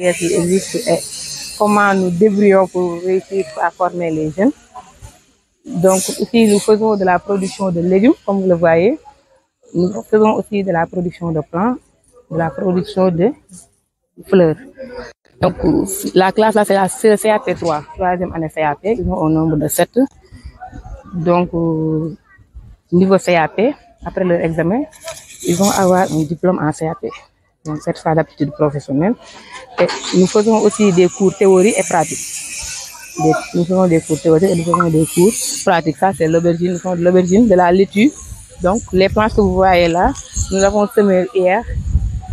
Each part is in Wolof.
qui existe et comment nous débrouillons pour réussir à former les jeunes. Donc ici, nous faisons de la production de légumes, comme vous le voyez. Nous faisons aussi de la production de plants, de la production de fleurs. Donc la classe là, c'est la CAP3, troisième année CAP. Ils ont au nombre de 7. Donc niveau CAP, après leur examen, ils vont avoir un diplôme en CAP. Donc certificat d'aptitude professionnelle. Et nous faisons aussi des cours théorie et pratique. Nous faisons des cours théoriques et nous faisons des cours pratiques. Ça, c'est l'aubergine. Nous faisons de l'aubergine, de la laitue. Donc, les plantes que vous voyez là, nous avons semé hier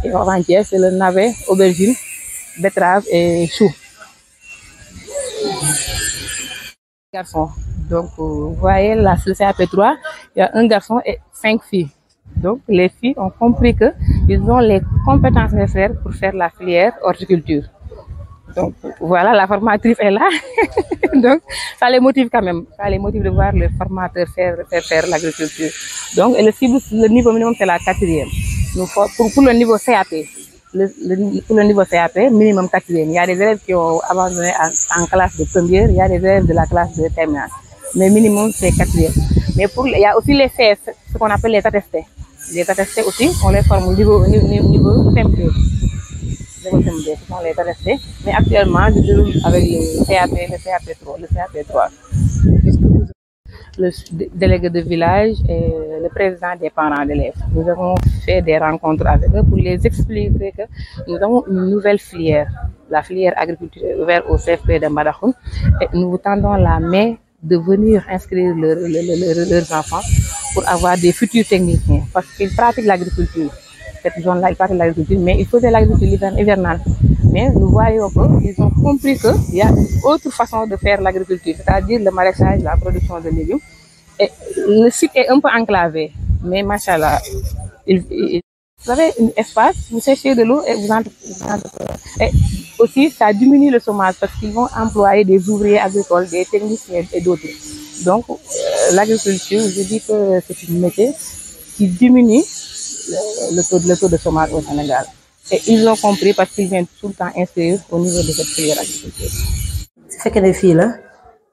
et avant-hier, c'est le navet, aubergine, betterave et chou. Garçons. Donc, vous voyez là, le CAP3, il y a un garçon et 5 filles. Donc, les filles ont compris qu'ils ont les compétences nécessaires pour faire la filière horticulture. Donc, voilà, la formatrice est là. Donc, ça les motive quand même. Ça les motive de voir le formateur faire l'agriculture. Donc, et le niveau minimum, c'est la 4e. Donc, pour le niveau CAP, pour le niveau CAP, minimum 4e. Il y a des élèves qui ont abandonné en classe de première, il y a des élèves de la classe de terminale. Mais minimum, c'est 4e. Mais il y a aussi les CS, ce qu'on appelle les attestés. Les attestés aussi, on les forme au niveau CM2. Ce sont les attestés. Mais actuellement, je déroule avec le CAP3. Le délégué de village et le président des parents d'élèves. Nous avons fait des rencontres avec eux pour les expliquer que nous avons une nouvelle filière, la filière agriculture ouverte au CFP de Mbadakhoune, et nous vous tendons la main de venir inscrire leurs enfants pour avoir des futurs techniciens, parce qu'ils pratiquent l'agriculture. Cette zone-là, ils pratiquent l'agriculture, mais ils faisaient l'agriculture hivernale. Mais nous voyons qu'ils ont compris qu'il y a une autre façon de faire l'agriculture, c'est-à-dire le maraîchage, la production de légumes. Et le site est un peu enclavé, mais machallah, vous avez un espace, vous séchez de l'eau et vous entrez. Et aussi, ça diminue le chômage parce qu'ils vont employer des ouvriers agricoles, des techniciens et d'autres. Donc, l'agriculture, je dis que c'est une métier qui diminue le taux de chômage au Sénégal. Et ils ont compris parce qu'ils viennent tout le temps inscrire au niveau de cette filière agriculture. su fekkee ne fii la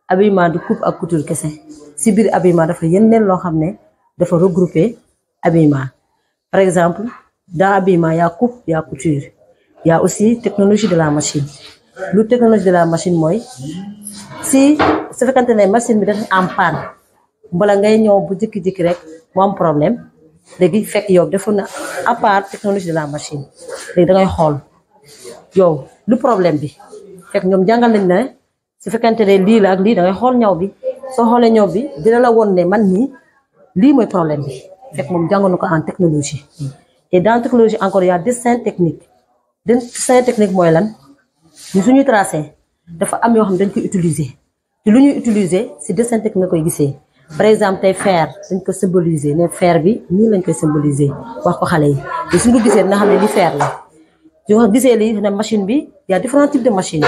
habillement de coupe ak couture kese si biir habillement dafa yeneen loo xam ne dafa regrouper habillement. Par exemple, dans habillement y a coupe, y a couture. Il y a aussi technologie de la machine. Lu technologie de la machine mooy si su fekkante ne machine bi dafa en panne mbala ngay ñëw bu jékki-jékki rek mu am problème. léegi fekk yow defoon na à part technologie de la machine léegi da ngay xool yow lu problème bi fekk ñoom jàngal nañ ne su fekkente ne lii la ak lii da ngay xool ñaw bi soo xoolee ñaw bi dina la woon ne man nii lii mooy problème bi fekk moom jàngoon na ko en technologie. Et dans technologie encore il y a dessin technique. Dessin technique mooy lan ñu suñuy tracé dafa am yoo xam dañ koy utiliser te lu ñuy utiliser si dessin technique nga koy gisee. Par exemple tey fer dañ ko symboliser ne fer bi nii lañ koy symboliser wax ko xale yi te suñu ko gisee dina xam ne li fer la su ko gisee lii ne machine bi y a différents types de machines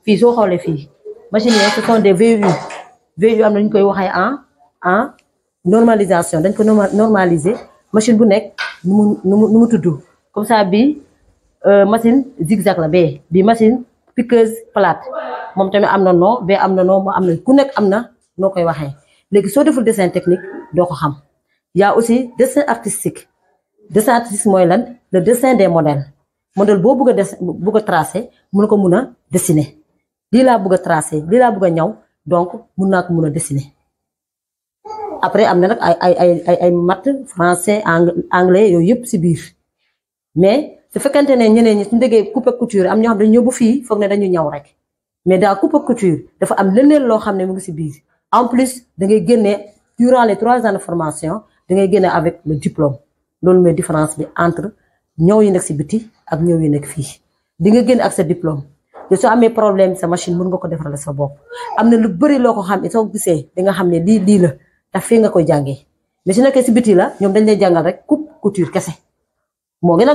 fii soo xoolee fii machines yi ce sont des VU am na ñu koy waxee en normalisation dañ ko normaliser machine bu nekk nu mu tudd comme ça bi machine zigzag la bi machine piqueuse plate moom tamit am na non bee am na non moo am na ku nekk am na noo koy waxee. léegi soo deful dessin technique doo ko xam y a aussi dessin artistique mooy lan le dessin des modèles boo bëgg a tracer mun ko mun a dessiner lii laa bëgg a tracer lii laa bëgg a ñaw donc mun naa ko mun a dessiner. après am na nag ay maths français anglais yooyu yëpp si biir mais su fekkente ne ñeneen ñi suñu déggee coupe couture am ñoo xam dañu ñëw bu fii foog ne dañu ñaw rek mais daa coupe couture dafa am leneen loo xam ne mu ngi si biir. En plus, durant les 3 ans de formation, vous allez avec le diplôme. C'est la différence entre nous et les biti et nous et les filles. Vous allez avec ce diplôme. Si vous avez des problèmes, sa machine, vous pouvez faire ça. Vous avez des choses qui sont très vous avez des choses qui sont très bien. Mais si vous avez des biti, vous avez des coupe couture. Vous avez des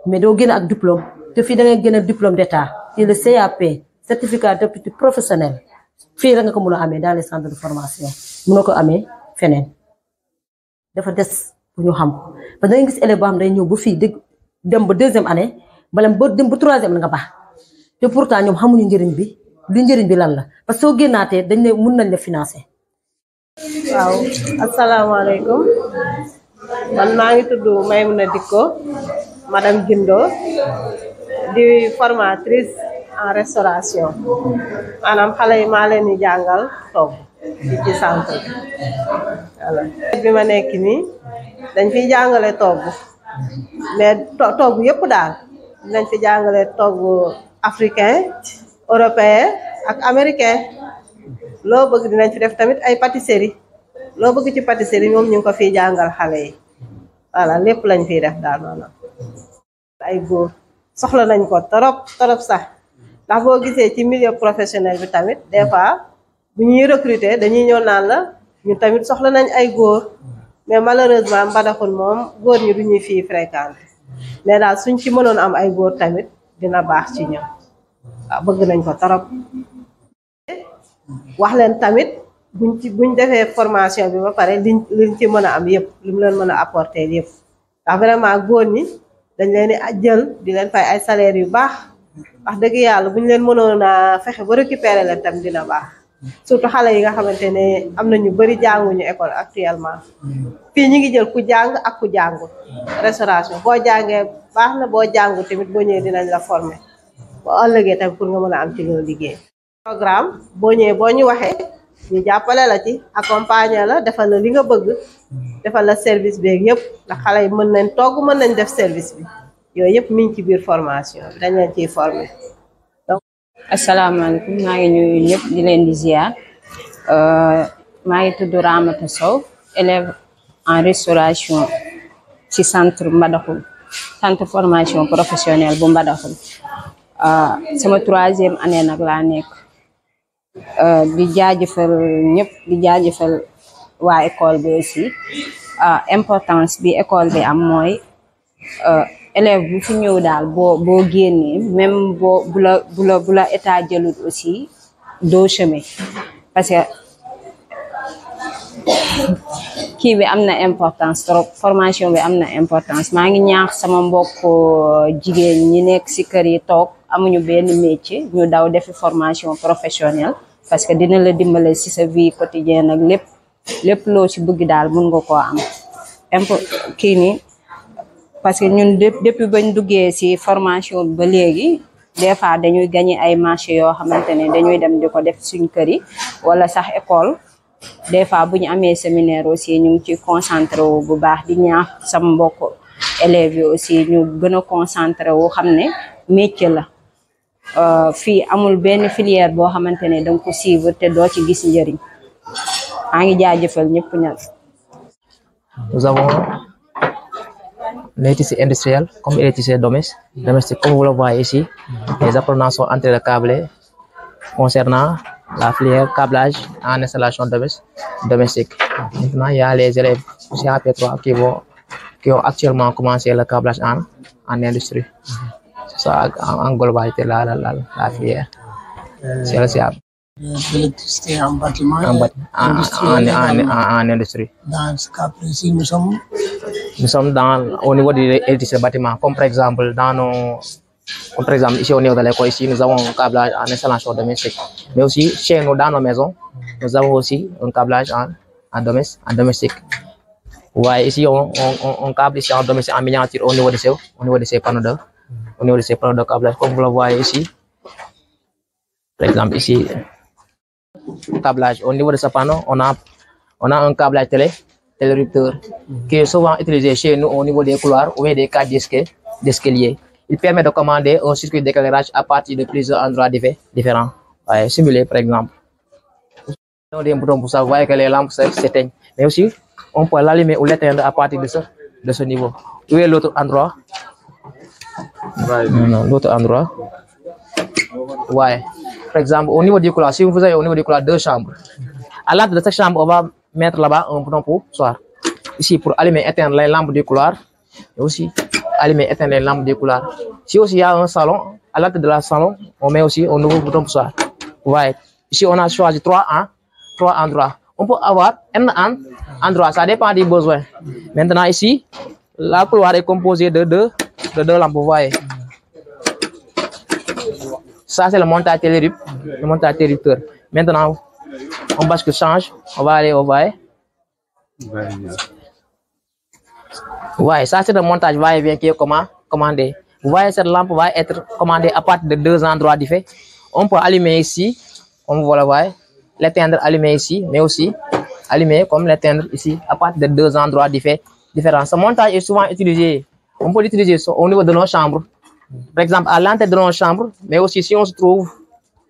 mais vous avez un diplôme. Vous avez un diplôme d'État. C'est le CAP, certificat d'aptitude professionnelle. fii la nga ko mën a amee dans les centres de formation mën ko amee feneen dafa des pour ñu xam ko parce que da ngay gis élève boo xam day ñëw ba fii dem ba 2e année balem ba dem ba 3e nga baax te pourtant ñoom xamuñu njëriñ bi lu njëriñ bi lan la parce que soo génnaatee dañ ne mun nañ la financer. waaw asalaamaaleykum man maa ngi tudd Maymuna Dikko madame Gindo di formatrice en restauration maanaam xale yi maa leen di jàngal togg ci centre voilà bi ma nekk nii dañ fiy jàngale togg mais togg yëpp daal dañ fi jàngale togg africain européen ak américain loo bëgg dinañ fi def tamit ay pâtisserie loo bëgg ci pâtisserie moom ñu ngi ko fiy jàngal xale yi voilà lépp lañ fiy def daal maanaam ay góor soxla nañ ko torop sax ndax boo gisee ci milieu professionnel bi tamit des fois bu ñuy recruter dañuy ñëw naan la ñu tamit soxla nañ ay góor mais malheureusement Mbadakhoune moom góor ñi du ñuy fii fréquenté mais daal suñ ci mënoon am ay góor tamit dina baax ci ñoom waaw bëgg nañ ko torop wax leen tamit buñ defee formation bi ba pare liñ ci mën a am yëpp li mu leen mën a apporter yëpp ndax vraiment góor ñi dañ leen di jël di leen fay ay salaire yu baax wax dëgg yàlla buñ leen mënoon a fexe ba récupérer leen tam dina baax surtout xale yi nga xamante ne am na ñu bëri jànguñu école actuellement fii ñi ngi jël ku jàng ak ku jàngul restauration boo jàngee baax na boo jàngu tamit boo ñëwee dinañ la former boo ëllëgee tamit pour nga mën a am ci loo liggéey programme boo ñëwee boo ñu waxee ñu jàppale la ci accompagner la defal la li nga bëgg defal la service beeg yëpp ndax xale yi mën nañ togg mën nañ def service bi yooyu yëpp mi ngi ci biir formation bi dañ leen ciy former donc. asalaamaaleykum maa ngi nuyu ñëpp di leen di ziar maa ngi tudd Ramata Sow élève en restauration ci centre Mbadakhoune centre formation professionnelle bu Mbadakhoune sama 3e année nag laa nekk. di jaajëfal ñëpp di jaajëfal waa école bi aussi importance bi école bi am mooy élève bu fi ñëw daal boo génnee même bu la état jëlut aussi doo chemin parce que kii bi am na importance trop formation bi am na importance maa ngi ñaax sama mbokk jigéen ñi nekk ci kër yi toog amuñu benn métier ñu daw defi formation professionnelle parce que dina la dimbale ci sa vie quotidienne ak lépp loo ci bëgg daal mun nga koo am kii ni parce que ñun depuis bañ duggee ci formation bi ba léegi des fois dañuy gagner ay marché yoo xamante ne dañuy dem di ko def suñ kër yi wala sax école des fois bu ñu amee séminaire aussi ñu ngi ci concentré wu bu baax di ñaax sama mbokk élèves yi aussi ñu gën a concentré wu xam ne métier la fii amul benn filière boo xamante ne danga ko suivre te doo ci gis njëriñ maa ngi jaajëfal ñëpp ñal. Nous avons l'électricité industrielle comme l'électricité domestique. Comme vous le voyez ici, les apprenants sont en train de câbler concernant la filière câblage en installation domestique. Maintenant, il y a les élèves CAP3 qui ont actuellement commencé le câblage en industrie. C'est ça en globalité la filière. C'est le CAP. L'électricité en bâtiment en industrie. Dans ce cas précis, nous sommes au niveau de l'électricité bâtiment, comme par exemple ici au niveau de l'école, ici nous avons un câblage en installation domestique. Mais aussi chez nous dans nos maisons, nous avons aussi un câblage en domestique. Ouais, ici on câble ici en domestique en miniature au niveau de ces panneaux de câblage, comme vous le voyez ici. Par exemple ici, câblage au niveau de ce panneau, on a un câblage télérupteur qui est souvent utilisé chez nous au niveau des couloirs ou des cages d'escalier. Il permet de commander un circuit d'éclairage à partir de plusieurs endroits différents. Ouais, simulé par exemple. On a des boutons pour savoir que les lampes s'éteignent. Mais aussi, on peut l'allumer ou l'éteindre à partir de ce niveau. Où est l'autre endroit? Non, l'autre endroit. Ouais. Par exemple, au niveau du couloir, si vous avez au niveau du couloir 2 chambres, à l'entrée de cette chambre, on va mettre là-bas un bouton pour soir. Ici, pour allumer et éteindre les lampes du couloir, et aussi allumer et éteindre les lampes du couloir. Si aussi il y a un salon, à l'entrée de la salon, on met aussi un nouveau bouton pour soir. Ouais. Ici, on a choisi 3 endroits. On peut avoir un endroit, ça dépend des besoins. Maintenant, ici, la couloir est composée de deux lampes, vous voyez. Ça, c'est le montage le montage interrupteur. Maintenant, on bascule change. On va aller au va-et. Ouais, ça, c'est le montage va-et-vient qui est commandé. Vous voyez, cette lampe va être commandée à partir de 2 endroits différents. On peut allumer ici, comme vous le voyez, l'éteindre, allumer ici, mais aussi allumer comme l'éteindre ici, à partir de 2 endroits différents. Ce montage est souvent utilisé. On peut l'utiliser au niveau de nos chambres. Par exemple, à l'entrée de nos chambres, mais aussi si on se trouve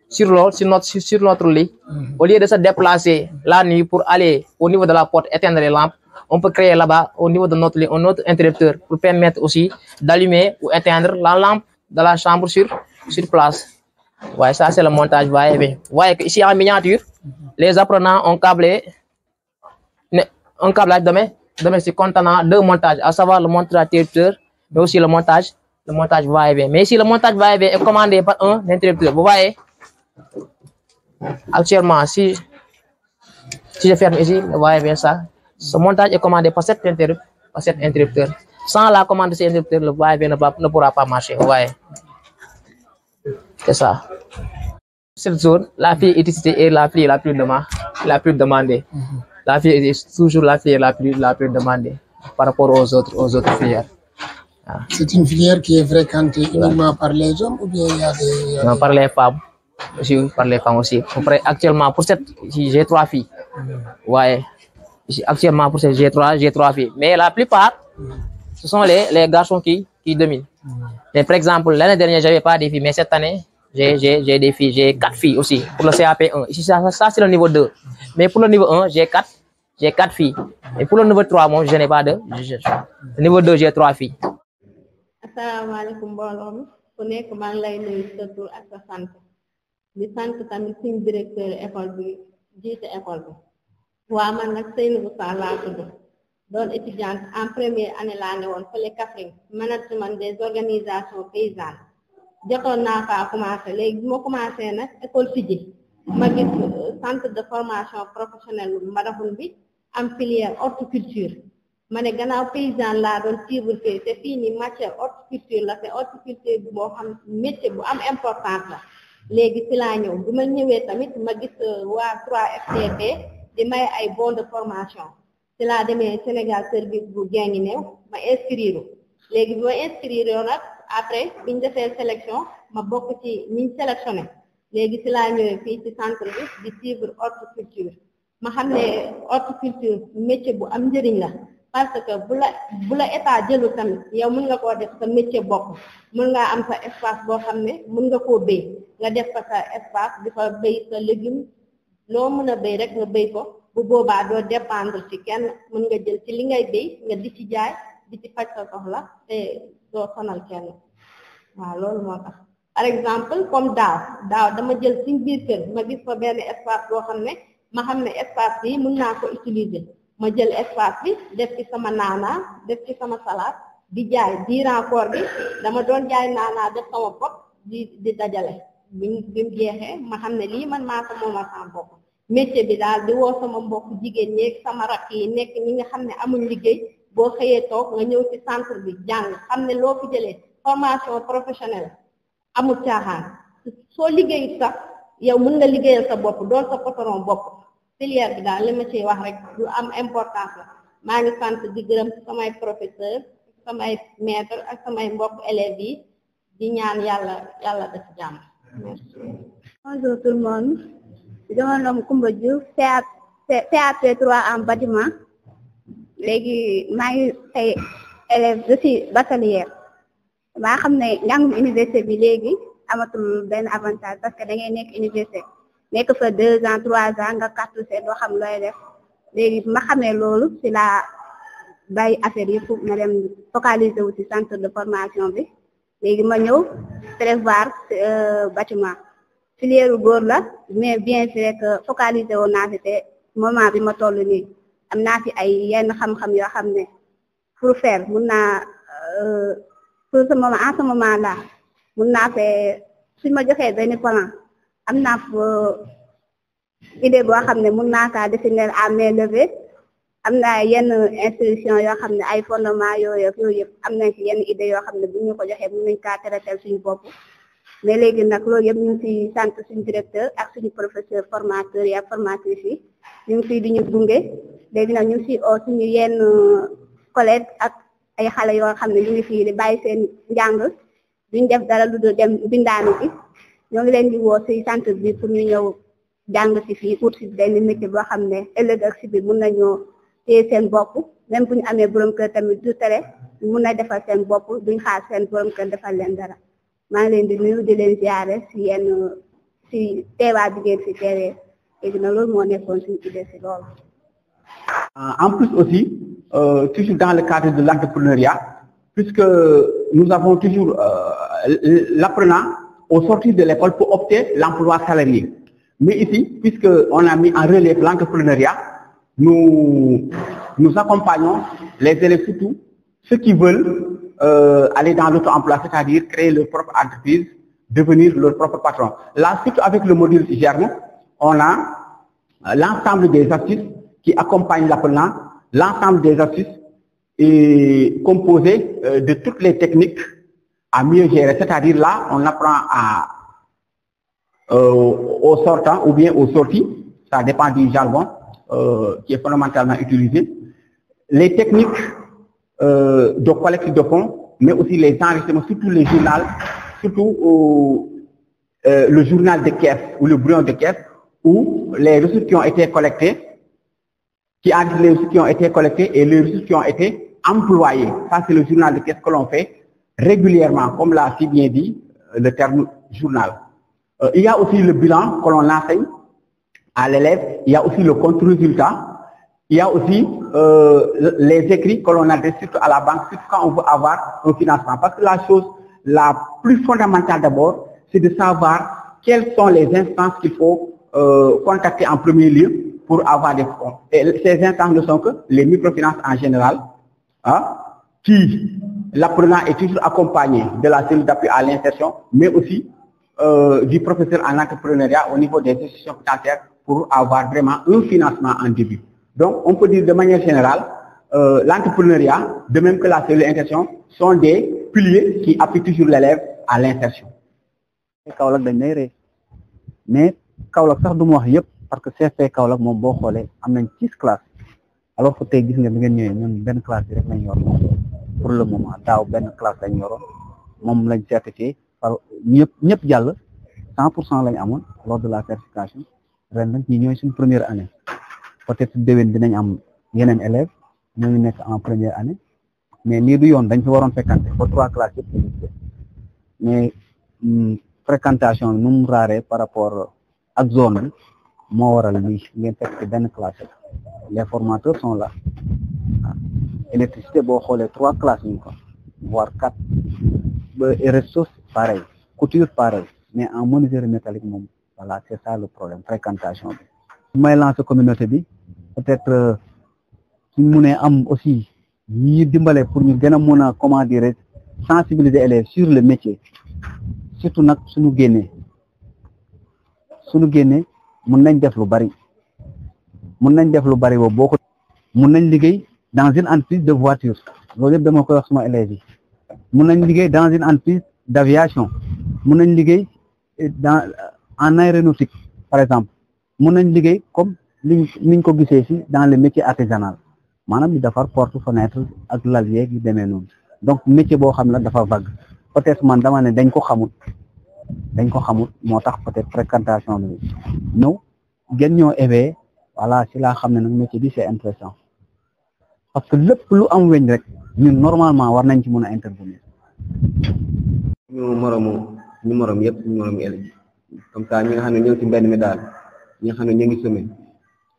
sur notre lit, au lieu de se déplacer la nuit pour aller au niveau de la porte éteindre les lampes, on peut créer là-bas, au niveau de notre lit, un autre interrupteur pour permettre aussi d'allumer ou éteindre la lampe de la chambre sur place. Ouais, ça c'est le montage va-et-vient. Vous voyez qu'ici en miniature, les apprenants ont un câblage domestique contenant 2 montages, à savoir le montage interrupteur, mais aussi le montage va-et-vient. Mais ici, le montage va-et-vient est commandé par un interrupteur. Vous voyez, actuellement, si je ferme ici, le va-et-vient, ça, ce montage est commandé par cet interrupteur. Sans la commande de cet interrupteur, le va-et-vient ne pourra pas marcher. Vous voyez, c'est ça. Cette zone, la fluidité est la plus demandée. La filière est toujours la filière la plus demandée par rapport aux autres filières. Ah. C'est une filière qui est fréquentée uniquement par les hommes ou bien il y a des... Non, par les femmes. Par les femmes aussi. Actuellement, pour cette, j'ai 3 filles. Ouais. Actuellement, pour cette, j'ai 3 filles. Mais la plupart, ce sont les garçons qui dominent. Mais par exemple, l'année dernière, j'avais pas des filles, mais cette année, j'ai des filles, j'ai 4 filles aussi. Pour le CAP1. Ici, ça c'est le niveau 2. Mais pour le niveau 1, j'ai 4 filles. Et pour le niveau 3, moi, je n'ai pas de. Le niveau 2, j'ai 3 filles. Asalaamaaleykum mbooloo mi ku nekk maa ngi lay nuyu sa tur ak sa sant di sant tamit suñu directeur école bi jiite école bi waa man nag Seynabou Sarr laa tudd doon étudiante en première année laa ne woon fële Kaffrine management des organisations paysannes jotoon naa faa commencé léegi bi ma commencé nag école Fidji ma gis centre de formation professionnelle Mbadakhoune bi am filière horticulture ma ne gannaaw paysan laa doon suivre fii te fii ni matière horticulture la te horticulture bi boo xam métier bu am importance la léegi ci laa ñëw bi ma ñëwee tamit ma gis waa 3FTP di may ay bon de formation ci laa demee Sénégal service bu Guinguinéo ma inscrire léegi bi ma inscrire yoon nag après biñ defee sélection ma bokk ci ñiñ sélectionné léegi ci laa ñëwee fii ci centre bi di suivre horticulture ma xam ne horticulture métier bu am njëriñ la parce que bu la état jëlu tamit yow mën nga koo def sa métier bopp mën ngaa am sa espace boo xam ne mën nga koo béy nga def fa sa espace di fa béy sa légume loo mën a béy rek nga béy ko bu boobaa doo dépendre ci kenn mën nga jël ci li ngay béy nga di ci jaay di ci faj sa soxla te doo sonal kenn waaw loolu moo tax par exemple comme daaw dama jël ci biir kër ma gis fa benn espace boo xam ne ma xam ne espace bi mën naa ko utiliser ma jël espace bi def ci sama naana def ci sama salade di jaay durant koor bi dama doon jaay naana def sama pot di dajale bi mu jeexee ma xam ne lii man maa ko moomal sama bopp métier bi daal di woo sama mbokk jigéen ñeeg sama rakk yi nekk ñi nga xam ne amuñ liggéey boo xëyee toog nga ñëw ci centre bi jàng xam ne loo fi jëlee formation professionnelle amul caaxaan soo liggéey sax yow mën nga liggéeyal sa bopp doon sa patron bopp filière bi daal li ma ciy wax rek lu am importance la maa ngi sant di gërëm samay professeur samay maître ak samay mbokk élèves yi di ñaan yàlla def jàmm merci. Bonjour tout le monde, je me nomme Koumba Diouf, CAP3 en bâtiment léegi maa ngi ay élève je suis bachelière maa xam ne njàngum université bi léegi amatul benn avantage parce que da ngay nekk université nekk fa 2 ans 3 ans nga cartouché doo xam looy def léegi ma xamee loolu ci la bàyyi affaire yi pour ma dem focaliser wu ci centre de formation bi léegi ma ñëw prévoir bâtiment filière góor la mais bien vrai que focaliser woon naa fi te moment bi ma toll nii am naa fi ay yenn xam-xam yoo xam ne pour faire mun naa pour ce moment en ce moment là mun naa fee suñ ma joxee benn plan am naa fa idée boo xam ne mun naa kaa définir à main levée am naa yenn instruction yoo xam ne ay fondement yooyu yëpp am nañ ci yenn idée yoo xam ne bu ñu ko joxee mun nañ kaa traiter suñu bopp mais léegi nag loolu yëpp ñu ngi ciy sant suñu directeur ak suñu professeur formateur yi ak formatrice yi ñu ngi ciy di ñu gunge léegi nag ñu ngi ciy oo suñu yenn collègue ak ay xale yoo xam ne ñu ngi fii di bàyyi seen njàng duñ def dara lu dul dem bindaanu ci ñoo ngi leen di woo ci centre bi pour ñu ñëw jàng ci fii ut ci benn métier boo xam ne ëllëg ak ci biir mun nañoo téye seen bopp même bu ñu amee borom kër tamit du tere mun na defal seen bopp duñ xaar seen borom kër defal leen dara maa ngi leen di nuyu di leen ziare ci yenn ci teewaay bi ngeen ci teewee léegi nag loolu moo nekkoon suñu idée ci loolu. En plus aussi, toujours dans le cadre de l'entrepreneuriat, puisque nous avons toujours l'apprenant au sortir de l'école pour opter l'emploi salarié. Mais ici, puisqu'on a mis en relève l'entrepreneuriat, nous accompagnons les élèves, surtout ceux qui veulent aller dans l'auto-emploi, c'est-à-dire créer leur propre entreprise, devenir leur propre patron. Là, surtout avec le module Germe, on a l'ensemble des astuces qui accompagnent l'apprenant. L'ensemble des astuces est composé de toutes les techniques à mieux gérer. C'est-à-dire là, on apprend aux sortants ou bien aux sorties, ça dépend du jargon qui est fondamentalement utilisé. Les techniques de collecte de fonds, mais aussi les enregistrements, surtout les journaux, surtout le journal de caisse ou le brouillon de caisse, où les ressources qui ont été collectées, qui enregistrent les ressources qui ont été collectées et les ressources qui ont été employées. Ça, c'est le journal de caisse que l'on fait régulièrement, comme l'a si bien dit le terme journal. Il y a aussi le bilan que l'on enseigne à l'élève, il y a aussi le contre-résultat, il y a aussi les écrits que l'on adresse surtout à la banque, surtout quand on veut avoir un financement. Parce que la chose la plus fondamentale d'abord, c'est de savoir quelles sont les instances qu'il faut contacter en premier lieu pour avoir des fonds. Et ces instances ne sont que les microfinances en général, hein, qui l'apprenant est toujours accompagné de la cellule d'appui à l'insertion, mais aussi du professeur en entrepreneuriat au niveau des institutions financières pour avoir vraiment un financement en début. Donc, on peut dire de manière générale, l'entrepreneuriat, de même que la cellule d'insertion, sont des piliers qui appuient toujours l'élève à l'insertion. Mais Kaolack sax duma wax yépp parce que CFP Kaolack moom boo xoolee am nañ 6 classes alors que tey gis nga bi ngeen ñëwee ñun benn classe bi rek lañ yor pour le moment daaw benn classe lañ yoroon moom lañ certifié par ñëpp jàll 100% lañ amoon lors de la certification ren nag ñi ñooy suñ première année peut-être déwén dinañ am yeneen élèves ñoo ngi nekk en première année mais nii du yoon dañ fi waroon fekkante ba 3 classes yëpp mais fréquentation nu mu raaree par rapport ak zone bi moo waral lii ngeen fekk ci benn classe les formateurs sont là électricité boo xoolee 3 classes ñu ko voire 4 ba ressources pareil couture pareil mais en menuiserie métallique moom voilà c'est ça le problème fréquentation bi may lancer communauté bi peut-être suñ mënee am aussi ñi dimbale pour ñu gën a mën a comment dire sensibiliser élèves sur le métier surtout nag suñu génnee mun nañ def lu bari boobu boo ko mun nañ liggéey dans une entreprise de voiture loolu yëpp dama koy wax suma élèves yi mun nañ liggéey dans une entreprise d'aviation mun nañ liggéey en aéronautique par exemple mun nañ liggéey comme liñ ko gisee ci dans le métier artisanal maanaam di defar porte fenêtre ak lal yeeg yu demee noonu donc métier boo xam ne dafa vague peut-être man dama ne dañ ko xamul moo tax peut-être fréquentation bi ñëw gën ñoo éveillé voilà ci laa xam ne nag métier bi c'est intéressant parce que lépp lu am weñ rek ñun normalement war nañ ci mën a intervenir. ñu morom yëpp suñu morom élèves comme ça ñi nga xam ne ñoo ci mbedd mi daal ñi nga xam ne ñu ngi semé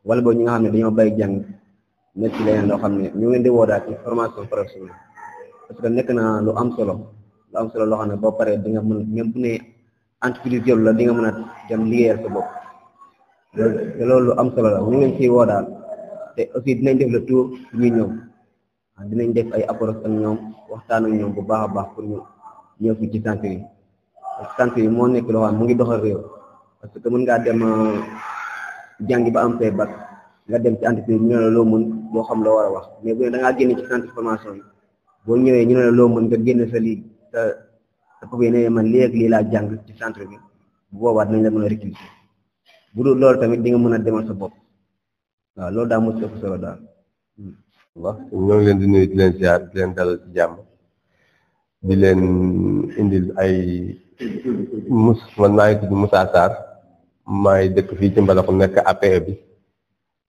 wala boog ñi nga xam ne dañoo bay jàng nekk ci leneen loo xam ne ñu ngi di woo daal ci formation professionnelle parce que nekk na lu am solo loo xam ne boo paree di nga mën même bu ne entreprise jël la di nga mën a dem liggéeyal sa bopp loolu lu am solo la ñu ngi ciy woo daal te aussi dinañ def le tour ñuy ñëw dinañ def ay approche ak ñoom waxtaan ak ñoom bu baax a baax pour ñu ñëw fi ci centre yi centre yi moo nekk loo xam mu ngi doxal réew parce que mën ngaa dem jàngi ba am say bac nga dem ci entreprise ñu ne la loo mën boo xam loo war a wax mais bu ne da ngaa génn ci centre formation yi boo ñëwee ñu ne la loo mën nga génn sa lii dafa bëgg ne man lii ak lii laa jàng ci centre bi bu boobaa dinañ la mën a recruter bu dul loolu tamit di nga mën a demal sa bopp waaw loolu daa mos ëpp solo daal. waaw ñoo ngi leen di nuyu di leen ziar di leen dalal ci jàmm di leen indil ay man maa ngi tudd Moussa Sarr maa ngi dëkk fii ci Mbalaxu nekk APE bi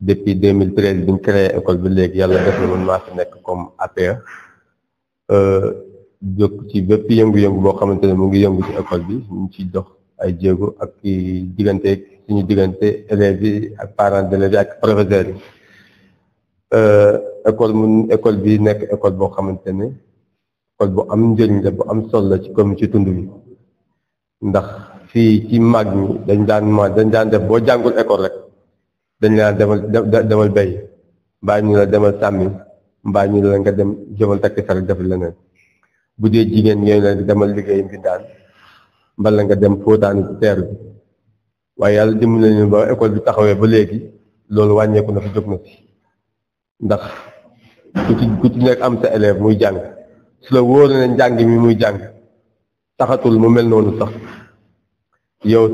depuis 2013 bi ñu créé école bi léegi yàlla def na man maa fi nekk comme APE jóg ci bépp yëngu-yëngu boo xamante ne mu ngi yëngu ci école bi ñu ciy dox ay jéego ak diggante suñu diggante élèves yi ak parents d'élèves yi ak professeurs yi. école bi nekk école boo xamante ne école bu am njëriñ la bu am solo la ci commune ci tund bi ndax fii ci mag ñi dañ daan def boo jàngul école rek dañ la demal béy mbaa ñu la demal sàmmi mbaa ñu la nga dem jëmal takki sax def leneen bu dee jigéen ñooy la demal liggéey mbindaan mbala nga dem fóotaani ci teer bi waaye yàlla dimbali nañu ba école bi taxawee ba léegi loolu wàññeeku na fi jóg na fi ndax ku ci nekk am sa élève muy jàng su la wóor na njàng mi muy jàng taxatul mu mel noonu sax yow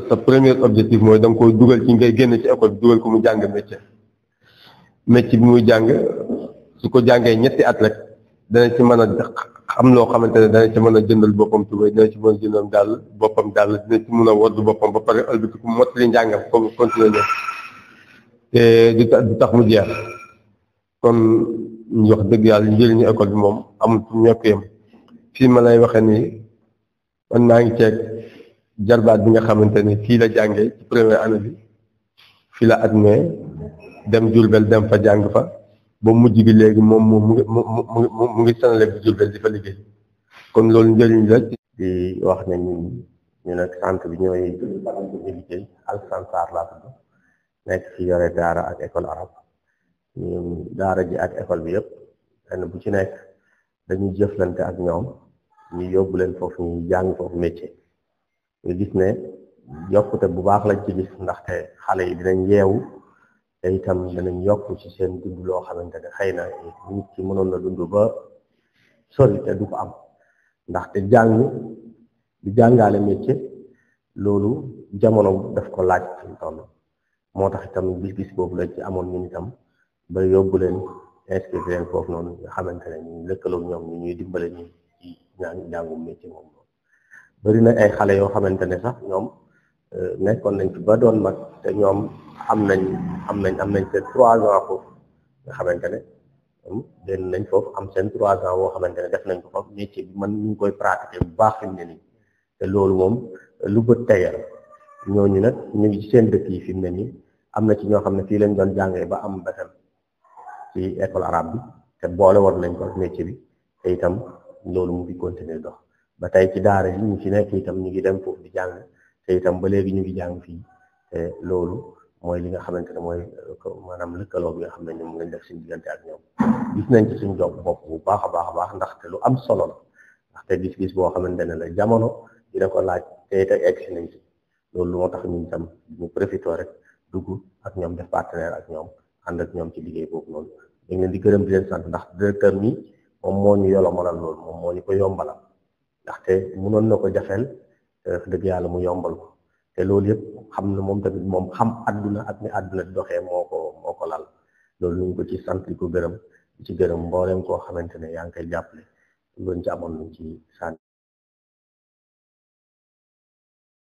sa premier objectif mooy da nga koy dugal ci ngay génn ci école bi dugal ko mu jàng métier bi muy jàng su ko jàngee ñetti at rek dana ci mën a am loo xamante ne dana ci mën a jëndal boppam tubéy dana ci mën a jëndal daal boppam daal dina ci mën a wodd boppam ba pare ëlbati ku mottali njàngam comme continuer te du tax mu jeex kon ñu wax dëgg yàlla njëriñu école bi moom amul fu ñekk yam fii ma lay waxee nii man maa ngi ceeg jarbaat bi nga xamante ne fii la jàngee ci première année bi fii la admee dem Diourbel dem fa jàng fa ba mujj gi léegi moom mu ngi sanale bi Diourbel di fa liggéey kon loolu njëriñ la. di wax ne ñu nag centre bi ñooy liggéey Alassane Sarr laa tudd nekk fi yore daara ak école arabe ñun daara ji ak école bi yëpp benn bu ci nekk dañuy jëflante ak ñoom ñu yóbbu leen foofu ñu jàng foofu métier ñu gis ne yokkute bu baax lañ ci gis ndaxte xale yi dinañ yeewu te itam danañ yokk ci seen dund loo xamante ne xëy na nit ci mënoon na dund ba sori te du ko am ndaxte di jàngaale métier loolu jamono daf ko laaj fi mu toll moo tax itam gis-gis boobu lañ ci amoon ñun itam ba yóbbu leen inscrire leen foofu noonu nga xamante ne ñu lëkkaloog ñoom ñu ñuy dimbale ñu ci njàngum métier moom bari na ay xale yoo xamante ne sax ñoom nekkoon nañ fi ba doon mag te ñoom am nañ seen 3 ans foofu nga xamante ne génn nañ foofu am seen 3 ans boo xamante ne def nañ ko foofu métier bi man ñu ngi koy pratiquer bu baax fi mu ne nii te loolu moom lu bët tegal ñooñu nag ñu ngi ci seen dëkk yi fi mu ne nii am na ci ñoo xam ne fii lañ doon jàngee ba am BFEM ci école arabe bi te boole woon nañ ko métier bi te itam loolu mu ngi continuer dox ba tey ci daara yi ñu ci nekk itam ñu ngi dem foofu di jàng te itam ba léegi ñu ngi jàng fii te loolu mooy li nga xamante ne mooy maanaam lëkkaloo bi nga xam ne ñoom lañ def suñu diggante ak ñoom gis nañ ci suñu jox bopp bu baax a baax ndaxte lu am solo la ndaxte gis-gis boo xamante ne la jamono dina ko laaj te itam egg si nañ ci loolu moo tax ñun itam ñu profité rek dugg ak ñoom def partenaire ak ñoom ànd ak ñoom ci liggéey boobu noonu dañ leen di gërëm di leen sant ndax directeur mi moom moo ñu yolomalal loolu moom moo ñu ko yombalal ndaxte mënoon na ko jafeel dëgg yàlla mu yombal ko te loolu yëpp xam na moom tamit moom xam àdduna ak ni àdduna di doxee moo ko lal loolu ñu ngi ko ci sant di ko gërëm di ci gërëm mboolem koo xamante ne yaa ngi koy jàppale loolu ci amoon nañ ci sant